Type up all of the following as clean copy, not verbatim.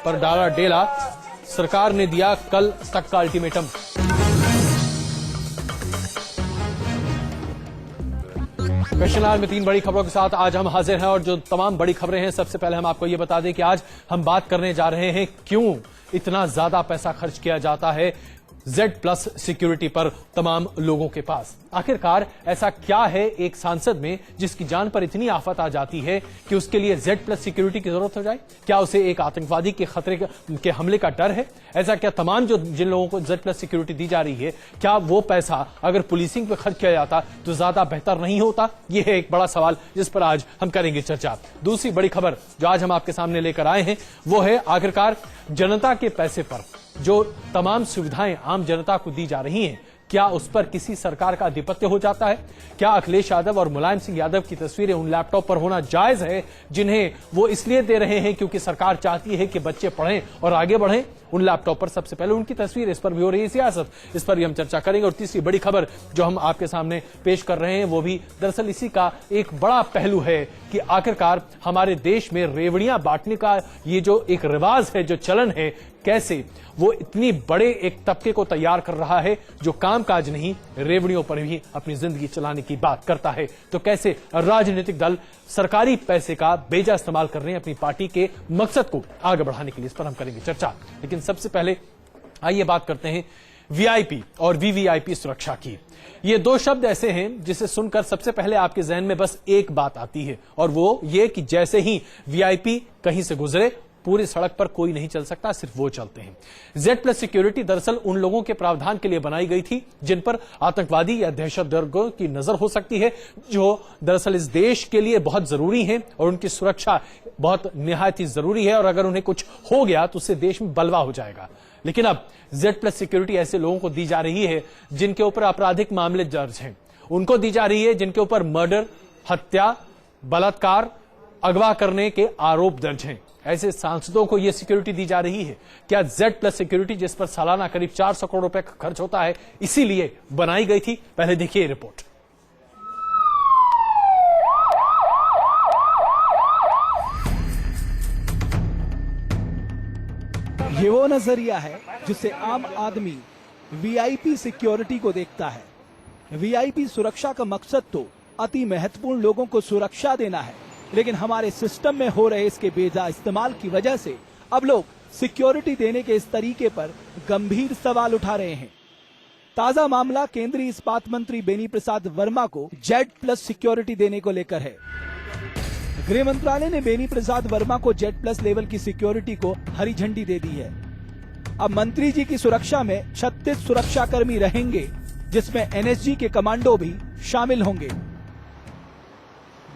पर डाला डेला। सरकार ने दिया कल तक का अल्टीमेटम। क्वेश्चन आवर में 3 बड़ी खबरों के साथ आज हम हाजिर हैं और जो तमाम बड़ी खबरें हैं, सबसे पहले हम आपको यह बता दें कि आज हम बात करने जा रहे हैं क्यों इतना ज्यादा पैसा खर्च किया जाता है Z+ सिक्योरिटी पर तमाम लोगों के पास। आखिरकार ऐसा क्या है एक सांसद में जिसकी जान पर इतनी आफत आ जाती है कि उसके लिए Z+ सिक्योरिटी की जरूरत हो जाए? क्या उसे एक आतंकवादी के खतरे के हमले का डर है? ऐसा क्या तमाम जिन लोगों को Z+ सिक्योरिटी दी जा रही है, क्या वो पैसा अगर पुलिसिंग पर खर्च किया जाता तो ज्यादा बेहतर नहीं होता? यह है एक बड़ा सवाल जिस पर आज हम करेंगे चर्चा। दूसरी बड़ी खबर जो आज हम आपके सामने लेकर आए हैं वो है आखिरकार जनता के पैसे पर जो तमाम सुविधाएं आम जनता को दी जा रही हैं, क्या उस पर किसी सरकार का आधिपत्य हो जाता है? क्या अखिलेश यादव और मुलायम सिंह यादव की तस्वीरें उन लैपटॉप पर होना जायज है जिन्हें वो इसलिए दे रहे हैं क्योंकि सरकार चाहती है कि बच्चे पढ़ें और आगे बढ़ें? उन लैपटॉप पर सबसे पहले उनकी तस्वीर, इस पर भी हो रही है सियासत, इस पर भी हम चर्चा करेंगे। और तीसरी बड़ी खबर जो हम आपके सामने पेश कर रहे हैं वो भी दरअसल इसी का एक बड़ा पहलू है कि आखिरकार हमारे देश में रेवड़ियां बांटने का ये जो एक रिवाज है, जो चलन है, कैसे वो इतनी बड़े एक तबके को तैयार कर रहा है जो कामकाज नहीं रेवड़ियों पर भी अपनी जिंदगी चलाने की बात करता है। तो कैसे राजनीतिक दल सरकारी पैसे का बेजा इस्तेमाल कर रहे हैं अपनी पार्टी के मकसद को आगे बढ़ाने के लिए, इस पर हम करेंगे चर्चा। लेकिन सबसे पहले आइए बात करते हैं वीआईपी और वीवीआईपी सुरक्षा की। ये दो शब्द ऐसे हैं जिसे सुनकर सबसे पहले आपके जहन में बस एक बात आती है और वो ये कि जैसे ही वीआईपी कहीं से गुजरे पूरी सड़क पर कोई नहीं चल सकता, सिर्फ वो चलते हैं। Z+ सिक्योरिटी दरअसल उन लोगों के प्रावधान के लिए बनाई गई थी जिन पर आतंकवादी या दहशतगर्दों की नजर हो सकती है, जो दरअसल इस देश के लिए बहुत जरूरी है और उनकी सुरक्षा बहुत निहायत ही जरूरी है और अगर उन्हें कुछ हो गया तो उससे देश में बलवा हो जाएगा। लेकिन अब Z+ सिक्योरिटी ऐसे लोगों को दी जा रही है जिनके ऊपर आपराधिक मामले दर्ज हैं, उनको दी जा रही है जिनके ऊपर मर्डर, हत्या, बलात्कार, अगवा करने के आरोप दर्ज हैं। ऐसे सांसदों को यह सिक्योरिटी दी जा रही है। क्या Z+ सिक्योरिटी जिस पर सालाना करीब 400 करोड़ रुपए खर्च होता है इसीलिए बनाई गई थी? पहले देखिए रिपोर्ट। ये वो नजरिया है जिससे आम आदमी वीआईपी सिक्योरिटी को देखता है। वीआईपी सुरक्षा का मकसद तो अति महत्वपूर्ण लोगों को सुरक्षा देना है, लेकिन हमारे सिस्टम में हो रहे इसके बेजा इस्तेमाल की वजह से अब लोग सिक्योरिटी देने के इस तरीके पर गंभीर सवाल उठा रहे हैं। ताजा मामला केंद्रीय इस्पात मंत्री बेनी प्रसाद वर्मा को Z+ सिक्योरिटी देने को लेकर है। गृह मंत्रालय ने बेनी प्रसाद वर्मा को Z+ लेवल की सिक्योरिटी को हरी झंडी दे दी है। अब मंत्री जी की सुरक्षा में 36 सुरक्षाकर्मी रहेंगे, जिसमें NSG के कमांडो भी शामिल होंगे।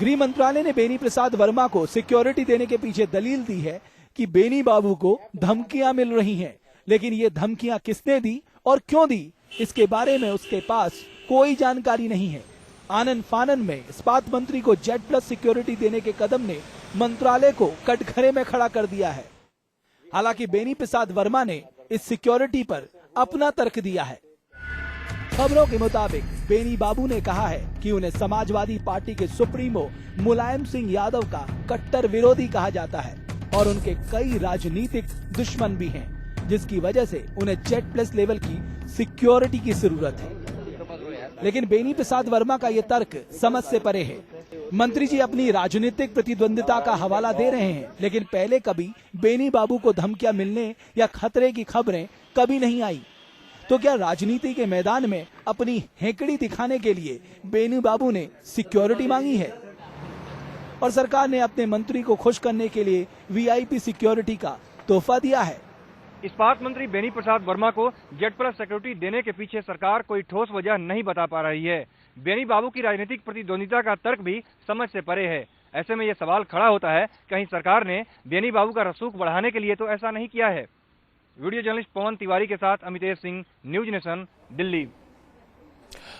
गृह मंत्रालय ने बेनी प्रसाद वर्मा को सिक्योरिटी देने के पीछे दलील दी है कि बेनी बाबू को धमकियां मिल रही हैं, लेकिन ये धमकियां किसने दी और क्यों दी, इसके बारे में उसके पास कोई जानकारी नहीं है। आनन फानन में इस्पात मंत्री को Z+ सिक्योरिटी देने के कदम ने मंत्रालय को कटघरे में खड़ा कर दिया है। हालांकि बेनी प्रसाद वर्मा ने इस सिक्योरिटी पर अपना तर्क दिया है। खबरों के मुताबिक बेनी बाबू ने कहा है कि उन्हें समाजवादी पार्टी के सुप्रीमो मुलायम सिंह यादव का कट्टर विरोधी कहा जाता है और उनके कई राजनीतिक दुश्मन भी हैं, जिसकी वजह से उन्हें Z+ लेवल की सिक्योरिटी की जरूरत है। लेकिन बेनी प्रसाद वर्मा का ये तर्क समझ से परे है। मंत्री जी अपनी राजनीतिक प्रतिद्वंदिता का हवाला दे रहे हैं, लेकिन पहले कभी बेनी बाबू को धमकियां मिलने या खतरे की खबरें कभी नहीं आई। तो क्या राजनीति के मैदान में अपनी हेकड़ी दिखाने के लिए बेनी बाबू ने सिक्योरिटी मांगी है और सरकार ने अपने मंत्री को खुश करने के लिए वीआईपी सिक्योरिटी का तोहफा दिया है? इस्पात मंत्री बेनी प्रसाद वर्मा को Z+ सिक्योरिटी देने के पीछे सरकार कोई ठोस वजह नहीं बता पा रही है। बेनी बाबू की राजनीतिक प्रतिद्वंदिता का तर्क भी समझ से परे है। ऐसे में यह सवाल खड़ा होता है, कहीं सरकार ने बेनी बाबू का रसूख बढ़ाने के लिए तो ऐसा नहीं किया है। वीडियो जर्नलिस्ट पवन तिवारी के साथ अमितेश सिंह, न्यूज नेशन, दिल्ली।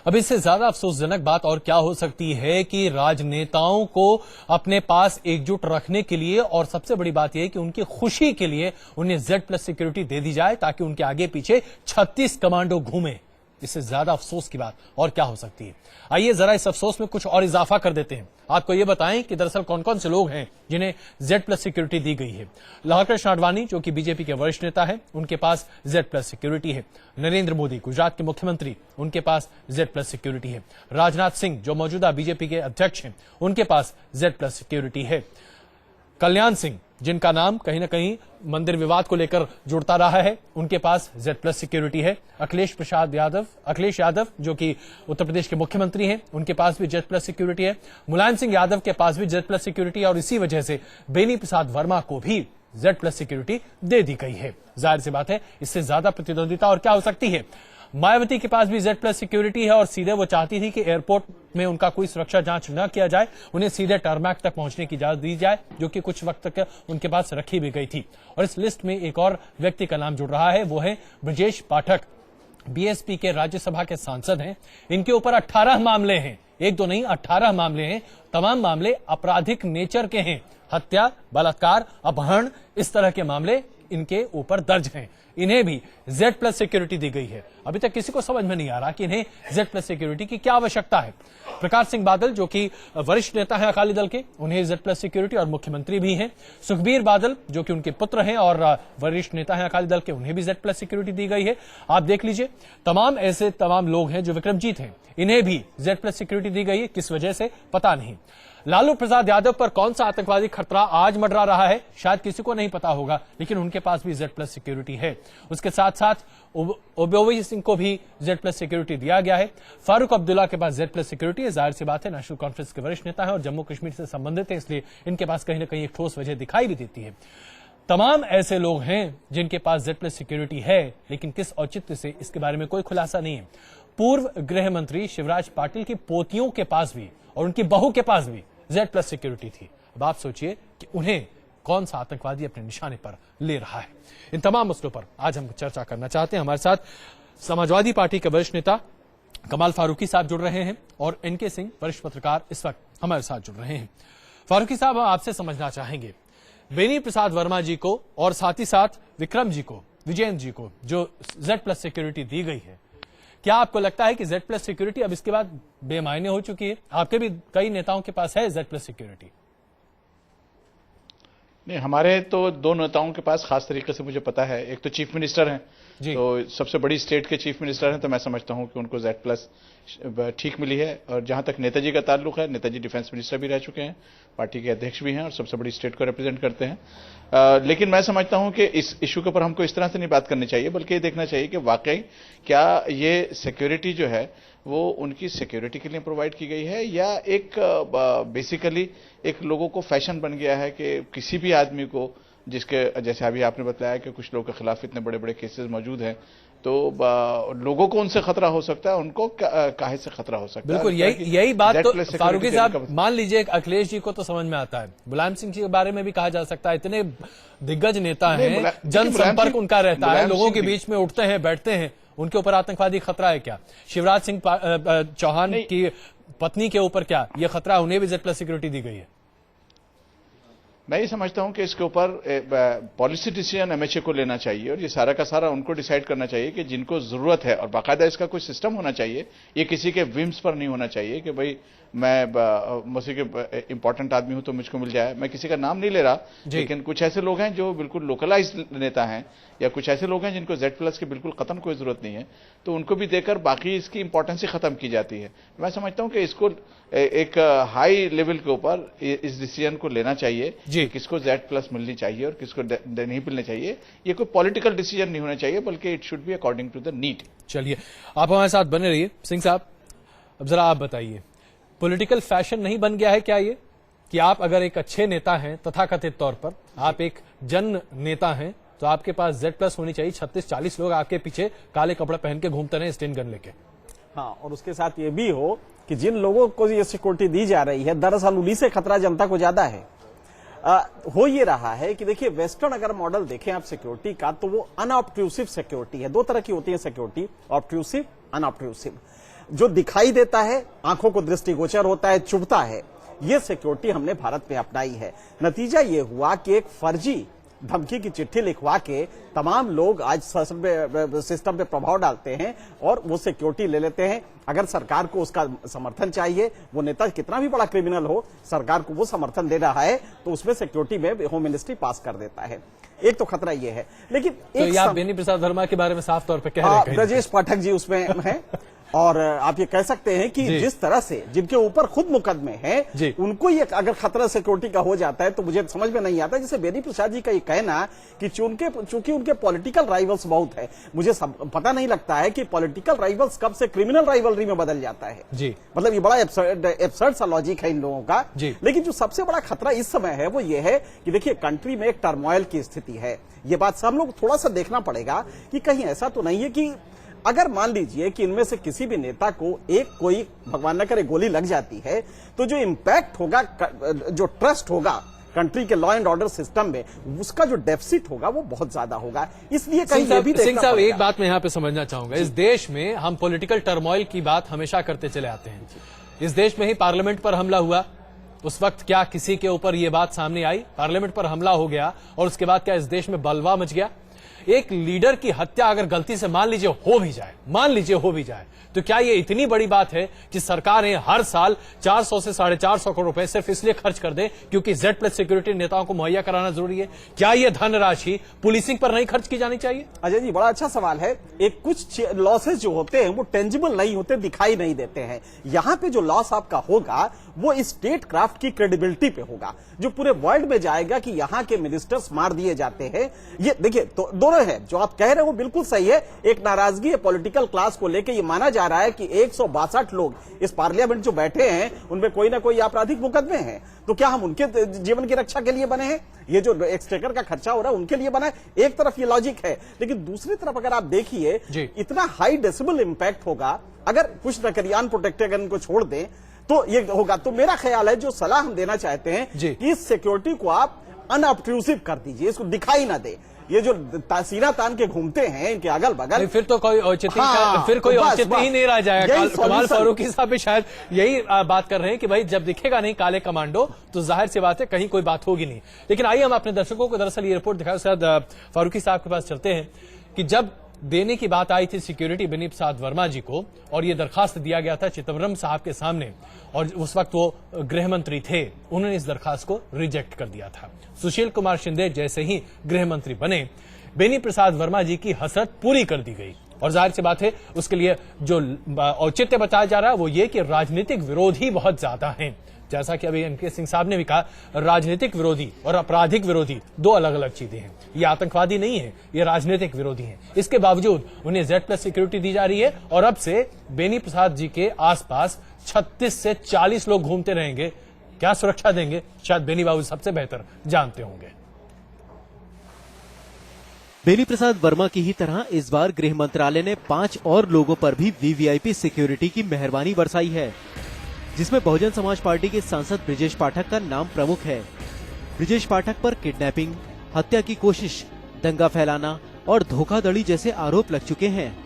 अब इससे ज्यादा अफसोसजनक बात और क्या हो सकती है कि राजनेताओं को अपने पास एकजुट रखने के लिए और सबसे बड़ी बात यह है कि उनकी खुशी के लिए उन्हें Z+ सिक्योरिटी दे दी जाए ताकि उनके आगे पीछे 36 कमांडो घूमे। इससे ज्यादा अफसोस की बात और क्या हो सकती है। आइए जरा इस अफसोस में कुछ और इजाफा कर देते हैं। आपको ये बताएं कि दरअसल कौन कौन से लोग हैं जिन्हें Z+ सिक्योरिटी दी गई है। लालकृष्ण आडवाणी जो कि बीजेपी के वरिष्ठ नेता है, उनके पास Z+ सिक्योरिटी है। नरेंद्र मोदी गुजरात के मुख्यमंत्री, उनके पास Z+ सिक्योरिटी है। राजनाथ सिंह जो मौजूदा बीजेपी के अध्यक्ष हैं, उनके पास Z+ सिक्योरिटी है। कल्याण सिंह जिनका नाम कहीं ना कहीं मंदिर विवाद को लेकर जुड़ता रहा है, उनके पास Z+ सिक्योरिटी है। अखिलेश यादव जो कि उत्तर प्रदेश के मुख्यमंत्री हैं, उनके पास भी Z+ सिक्योरिटी है। मुलायम सिंह यादव के पास भी Z+ सिक्योरिटी है और इसी वजह से बेनी प्रसाद वर्मा को भी Z+ सिक्योरिटी दे दी गई है। जाहिर सी बात है, इससे ज्यादा प्रतिद्वंदिता और क्या हो सकती है। मायावती के पास भी Z+ सिक्योरिटी है और सीधे वो चाहती थी कि एयरपोर्ट में उनका कोई सुरक्षा जांच न किया जाए, उन्हें सीधे टारमैक तक पहुंचने की इजाजत दी जाए, जो कि कुछ वक्त तक उनके पास रखी भी गई थी। और इस लिस्ट में एक और व्यक्ति का नाम जुड़ रहा है, वो है ब्रजेश पाठक, बीएसपी के राज्यसभा के सांसद हैं। इनके ऊपर 18 मामले हैं, एक दो नहीं 18 मामले हैं। तमाम मामले आपराधिक नेचर के हैं, हत्या, बलात्कार, अपहरण, इस तरह के मामले इनके ऊपर दर्ज हैं। इन्हें भी Z+ सिक्योरिटी दी गई है। अभी तक किसी को समझ में नहीं आ रहा कि इन्हें Z+ सिक्योरिटी की क्या आवश्यकता है। प्रकाश सिंह बादल जो कि वरिष्ठ नेता हैं अकाली दल के, उन्हें Z+ सिक्योरिटी और मुख्यमंत्री भी हैं। सुखबीर बादल जो कि उनके पुत्र हैं और वरिष्ठ नेता हैं अकाली दल के, उन्हें भी Z+ सिक्योरिटी दी गई है। आप देख लीजिए, तमाम लोग हैं जो विक्रमजीत हैं, इन्हें भी Z+ सिक्योरिटी दी गई है। किस वजह से पता नहीं। लालू प्रसाद यादव पर कौन सा आतंकवादी खतरा आज मंडरा रहा है, शायद किसी को नहीं पता होगा, लेकिन उनके पास भी Z+ सिक्योरिटी है। उसके साथ साथ ओवैसी सिंह को भी Z+ सिक्योरिटी दिया गया है। फारूक अब्दुल्ला के पास Z+ सिक्योरिटी है। जाहिर सी बात है, नेशनल कॉन्फ्रेंस के वरिष्ठ नेता है और जम्मू कश्मीर से संबंधित है, इसलिए इनके पास कहीं ना कहीं एक ठोस वजह दिखाई भी देती है। तमाम ऐसे लोग हैं जिनके पास Z+ सिक्योरिटी है, लेकिन किस औचित्य से, इसके बारे में कोई खुलासा नहीं है। पूर्व गृह मंत्री शिवराज पाटिल की पोतियों के पास भी और उनकी बहू के पास भी Z+ सिक्योरिटी थी। अब आप सोचिए कि उन्हें कौन सा आतंकवादी अपने निशाने पर ले रहा है। इन तमाम मसलों पर आज हम चर्चा करना चाहते हैं। हमारे साथ समाजवादी पार्टी के वरिष्ठ नेता कमाल फारूकी साहब जुड़ रहे हैं और NK सिंह वरिष्ठ पत्रकार इस वक्त हमारे साथ जुड़ रहे हैं। फारूकी साहब, हम आपसे समझना चाहेंगे, बेनी प्रसाद वर्मा जी को और साथ ही साथ विक्रम जी को, विजयेंद्र जी को जो Z+ सिक्योरिटी दी गई है, क्या आपको लगता है कि Z+ सिक्योरिटी अब इसके बाद बेमायने हो चुकी है? आपके भी कई नेताओं के पास है Z+ सिक्योरिटी। नहीं, हमारे तो दो नेताओं के पास खास तरीके से मुझे पता है। एक तो चीफ मिनिस्टर हैं, तो सबसे बड़ी स्टेट के चीफ मिनिस्टर हैं, तो मैं समझता हूं कि उनको Z+ ठीक मिली है। और जहां तक नेताजी का ताल्लुक है, नेताजी डिफेंस मिनिस्टर भी रह चुके हैं, पार्टी के अध्यक्ष भी हैं और सबसे बड़ी स्टेट को रिप्रेजेंट करते हैं। लेकिन मैं समझता हूं कि इस इशू के ऊपर हमको इस तरह से नहीं बात करनी चाहिए, बल्कि ये देखना चाहिए कि वाकई क्या ये सिक्योरिटी जो है वो उनकी सिक्योरिटी के लिए प्रोवाइड की गई है, या एक बेसिकली एक लोगों को फैशन बन गया है कि किसी भी आदमी को, जिसके जैसे अभी आपने बताया कि कुछ लोगों के खिलाफ इतने बड़े बड़े केसेस मौजूद हैं, तो लोगों को उनसे खतरा हो सकता है, उनको काहे से खतरा हो सकता है। बिल्कुल यही बात तो फारूकी साहब, मान लीजिए अखिलेश जी को तो समझ में आता है, मुलायम सिंह जी के बारे में भी कहा जा सकता है, इतने दिग्गज नेता हैं, जनसंपर्क उनका रहता है, लोगों के बीच में उठते हैं बैठते हैं, उनके ऊपर आतंकवादी खतरा है क्या? शिवराज सिंह चौहान की पत्नी के ऊपर क्या ये खतरा, उन्हें भी Z+ सिक्योरिटी दी गई है? मैं ये समझता हूं कि इसके ऊपर पॉलिसी डिसीजन MHA को लेना चाहिए और ये सारा का सारा उनको डिसाइड करना चाहिए कि जिनको जरूरत है, और बाकायदा इसका कोई सिस्टम होना चाहिए। ये किसी के विम्स पर नहीं होना चाहिए कि भाई मैं मुझसे के इंपॉर्टेंट आदमी हूं तो मुझको मिल जाए। मैं किसी का नाम नहीं ले रहा, लेकिन कुछ ऐसे लोग हैं जो बिल्कुल लोकलाइज नेता हैं, या कुछ ऐसे लोग हैं जिनको Z+ की बिल्कुल कतन कोई जरूरत नहीं है, तो उनको भी देकर बाकी इसकी इंपॉर्टेंस ही खत्म की जाती है। मैं समझता हूं कि इसको एक हाई लेवल के ऊपर इस डिसीजन को लेना चाहिए कि किसको Z+ मिलनी चाहिए और किसको नहीं मिलनी चाहिए। ये कोई पॉलिटिकल डिसीजन नहीं होना चाहिए, बल्कि it should be according to the need. चलिए, आप हमारे साथ बने रहिए। सिंह साहब, अब जरा आप बताइए, पॉलिटिकल फैशन नहीं बन गया है क्या ये, कि आप अगर एक अच्छे नेता हैं, तथाकथित तौर पर आप एक जन नेता हैं, तो आपके पास Z+ होनी चाहिए। 36-40 लोग आपके पीछे काले कपड़े पहन के घूमते रहे स्टेन गन लेके। हाँ, और उसके साथ ये भी हो कि जिन लोगों को ये सिक्योरिटी दी जा रही है, दरअसल उन्हीं से खतरा जनता को ज्यादा है। हो ये रहा है कि देखिए, वेस्टर्न अगर मॉडल देखें आप सिक्योरिटी का, तो वो अनऑब्ट्रूसिव सिक्योरिटी है। दो तरह की होती है सिक्योरिटी, ऑब्ट्रूसिव, अनऑब्ट्रूसिव। जो दिखाई देता है, आंखों को दृष्टिगोचर होता है, चुभता है, ये सिक्योरिटी हमने भारत में अपनाई है। नतीजा ये हुआ कि एक फर्जी धमकी की चिट्ठी लिखवा के तमाम लोग आज सिस्टम पे प्रभाव डालते हैं और वो सिक्योरिटी ले लेते हैं। अगर सरकार को उसका समर्थन चाहिए, वो नेता कितना भी बड़ा क्रिमिनल हो, सरकार को वो समर्थन दे रहा है तो उसमें सिक्योरिटी में होम मिनिस्ट्री पास कर देता है। एक तो खतरा ये है, लेकिन तो ये आप बेनी प्रसाद वर्मा के बारे में साफ तौर पे कह रहे हैं। ब्रजेश पाठक जी उसमें हैं और आप ये कह सकते हैं कि जिस तरह से जिनके ऊपर खुद मुकदमे हैं, उनको ये अगर खतरा सिक्योरिटी का हो जाता है तो मुझे समझ में नहीं आता। जैसे बेनी प्रसाद जी का ये कहना कि चूंकि उनके पॉलिटिकल राइवल्स बहुत है, मुझे पता नहीं लगता है कि पॉलिटिकल राइवल्स कब से क्रिमिनल राइवलरी में बदल जाता है जी। मतलब ये बड़ा एब्सर्ड सा लॉजिक है इन लोगों का। लेकिन जो सबसे बड़ा खतरा इस समय है वो ये है कि देखिए कंट्री में एक टर्मोइल की स्थिति है। ये बात सब लोग थोड़ा सा देखना पड़ेगा कि कहीं ऐसा तो नहीं है कि अगर मान लीजिए कि इनमें से किसी भी नेता को एक कोई भगवान न करे गोली लग जाती है तो जो इंपैक्ट होगा, जो ट्रस्ट होगा कंट्री के लॉ एंड ऑर्डर सिस्टम में, उसका जो डेफिसिट होगा वो बहुत ज्यादा होगा। इसलिए कहीं ये भी सिंह साहब एक बात मैं यहां पे समझना चाहूंगा, इस देश में हम पॉलिटिकल टर्मोइल की बात हमेशा करते चले आते हैं। इस देश में ही पार्लियामेंट पर हमला हुआ, उस वक्त क्या किसी के ऊपर यह बात सामने आई? पार्लियामेंट पर हमला हो गया और उसके बाद क्या इस देश में बलवा मच गया? एक लीडर की हत्या अगर गलती से मान लीजिए हो भी जाए तो क्या ये इतनी बड़ी बात है कि सरकारें हर साल 400 से 450 करोड़ रुपए सिर्फ इसलिए खर्च कर दें क्योंकि Z+ सिक्योरिटी नेताओं को मुहैया कराना जरूरी है? क्या ये धनराशि पुलिसिंग पर नहीं खर्च की जानी चाहिए? अजय जी, बड़ा अच्छा सवाल है। एक कुछ लॉसेस जो होते हैं वो टेंजिबल नहीं होते, दिखाई नहीं देते हैं। यहाँ पे जो लॉस आपका होगा वो स्टेट क्राफ्ट की क्रेडिबिलिटी पे होगा, जो पूरे वर्ल्ड में जाएगा कि यहाँ के मिनिस्टर्स मार दिए जाते हैं। ये देखिए तो दोनों है, जो आप कह रहे हो बिल्कुल सही है। एक नाराजगी है पॉलिटिकल क्लास को लेकर, ये माना जा रहा है कि 162 लोग इस पार्लियामेंट जो बैठे हैं उनमें कोई ना कोई आपराधिक मुकदमे हैं, तो क्या हम उनके जीवन की रक्षा के लिए बने हैं? ये जो एक्सटेकर का खर्चा हो रहा है उनके लिए बना है। एक तरफ ये लॉजिक है, लेकिन दूसरी तरफ अगर आप देखिए इतना हाई डेसिबल इंपैक्ट होगा अगर कुछ न करिए अनप्रोटेक्टेड इनको छोड़ दें तो ये होगा। तो मेरा ख्याल है जो सलाह हम देना चाहते हैं कि इस सिक्योरिटी को आप अनऑब्ट्रूसिव कर दीजिए, इसको दिखाई ना दे। ये जो सीना तान के घूमते हैं इनके अगल बगल, फिर तो कोई औचित्य ही नहीं रह जाएगा। कमाल फारूकी साहब भी शायद यही बात कर रहे हैं कि भाई जब दिखेगा नहीं काले कमांडो तो जाहिर सी बात है कहीं कोई बात होगी नहीं। लेकिन आइए हम अपने दर्शकों को दरअसल ये रिपोर्ट दिखाएं। शायद फारूकी साहब के पास चलते हैं कि जब देने की बात आई थी सिक्योरिटी बेनी प्रसाद वर्मा जी को और ये दरखास्त दिया गया था चिदम्बरम साहब के सामने, और उस वक्त वो गृह मंत्री थे, उन्होंने इस दरखास्त को रिजेक्ट कर दिया था। सुशील कुमार शिंदे जैसे ही गृह मंत्री बने, बेनी प्रसाद वर्मा जी की हसरत पूरी कर दी गई। और जाहिर सी बात है उसके लिए जो औचित्य बताया जा रहा है वो ये कि राजनीतिक विरोधी बहुत ज्यादा हैं। जैसा कि अभी एनके सिंह साहब ने भी कहा, राजनीतिक विरोधी और आपराधिक विरोधी दो अलग अलग चीजें हैं। ये आतंकवादी नहीं है, ये राजनीतिक विरोधी हैं। इसके बावजूद उन्हें Z+ सिक्योरिटी दी जा रही है और अब से बेनी प्रसाद जी के आसपास 36 से 40 लोग घूमते रहेंगे। क्या सुरक्षा देंगे शायद बेनी बाबू सबसे बेहतर जानते होंगे। बेनी प्रसाद वर्मा की ही तरह इस बार गृह मंत्रालय ने 5 और लोगों पर भी VVIP सिक्योरिटी की मेहरबानी बरसाई है, जिसमें बहुजन समाज पार्टी के सांसद ब्रजेश पाठक का नाम प्रमुख है। ब्रजेश पाठक पर किडनैपिंग, हत्या की कोशिश, दंगा फैलाना और धोखाधड़ी जैसे आरोप लग चुके हैं।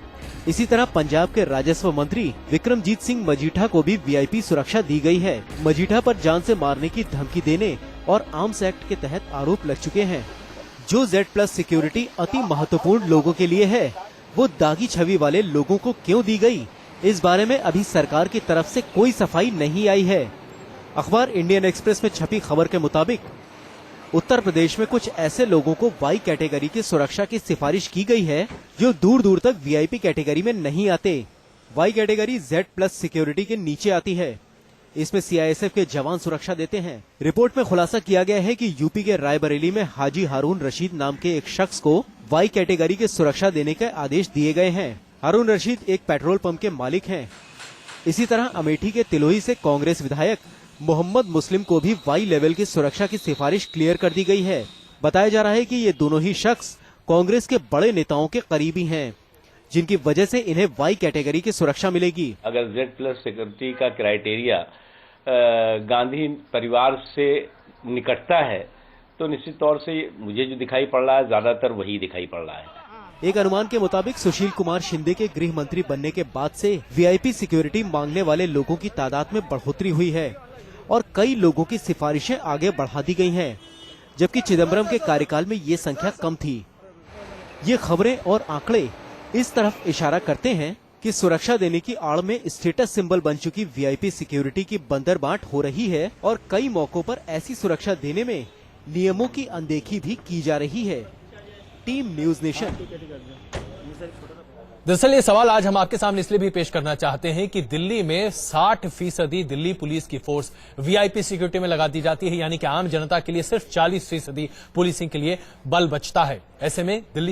इसी तरह पंजाब के राजस्व मंत्री विक्रमजीत सिंह मजीठा को भी VIP सुरक्षा दी गई है। मजीठा पर जान से मारने की धमकी देने और आर्म्स एक्ट के तहत आरोप लग चुके हैं। जो Z+ सिक्योरिटी अति महत्वपूर्ण लोगों के लिए है, वो दागी छवि वाले लोगों को क्यों दी गई? इस बारे में अभी सरकार की तरफ से कोई सफाई नहीं आई है। अखबार इंडियन एक्सप्रेस में छपी खबर के मुताबिक उत्तर प्रदेश में कुछ ऐसे लोगों को Y कैटेगरी की सुरक्षा की सिफारिश की गई है जो दूर दूर तक VIP कैटेगरी में नहीं आते। Y कैटेगरी Z+ सिक्योरिटी के नीचे आती है। इसमें CISF के जवान सुरक्षा देते हैं। रिपोर्ट में खुलासा किया गया है कि यूपी के रायबरेली में हाजी हारून रशीद नाम के एक शख्स को Y कैटेगरी की सुरक्षा देने के आदेश दिए गए हैं। हारून रशीद एक पेट्रोल पंप के मालिक हैं। इसी तरह अमेठी के तिलोही से कांग्रेस विधायक मोहम्मद मुस्लिम को भी Y लेवल की सुरक्षा की सिफारिश क्लियर कर दी गई है। बताया जा रहा है कि ये दोनों ही शख्स कांग्रेस के बड़े नेताओं के करीबी हैं, जिनकी वजह से इन्हें Y कैटेगरी की सुरक्षा मिलेगी। अगर Z+ सिक्योरिटी का क्राइटेरिया गांधी परिवार से निकटता है तो निश्चित तौर से मुझे जो दिखाई पड़ रहा है ज्यादातर वही दिखाई पड़ रहा है। एक अनुमान के मुताबिक सुशील कुमार शिंदे के गृह मंत्री बनने के बाद से VIP सिक्योरिटी मांगने वाले लोगों की तादाद में बढ़ोतरी हुई है और कई लोगों की सिफारिशें आगे बढ़ा दी गई हैं। जबकि चिदम्बरम के कार्यकाल में ये संख्या कम थी। ये खबरें और आंकड़े इस तरफ इशारा करते हैं कि सुरक्षा देने की आड़ में स्टेटस सिंबल बन चुकी वीआईपी सिक्योरिटी की बंदरबांट हो रही है और कई मौकों पर ऐसी सुरक्षा देने में नियमों की अनदेखी भी की जा रही है। Team news nation. दरअसल ये सवाल आज हम आपके सामने इसलिए भी पेश करना चाहते हैं कि दिल्ली में 60% दिल्ली पुलिस की फोर्स वीआईपी सिक्योरिटी में लगा दी जाती है, यानी कि आम जनता के लिए सिर्फ 40% पुलिसिंग के लिए बल बचता है। ऐसे में दिल्ली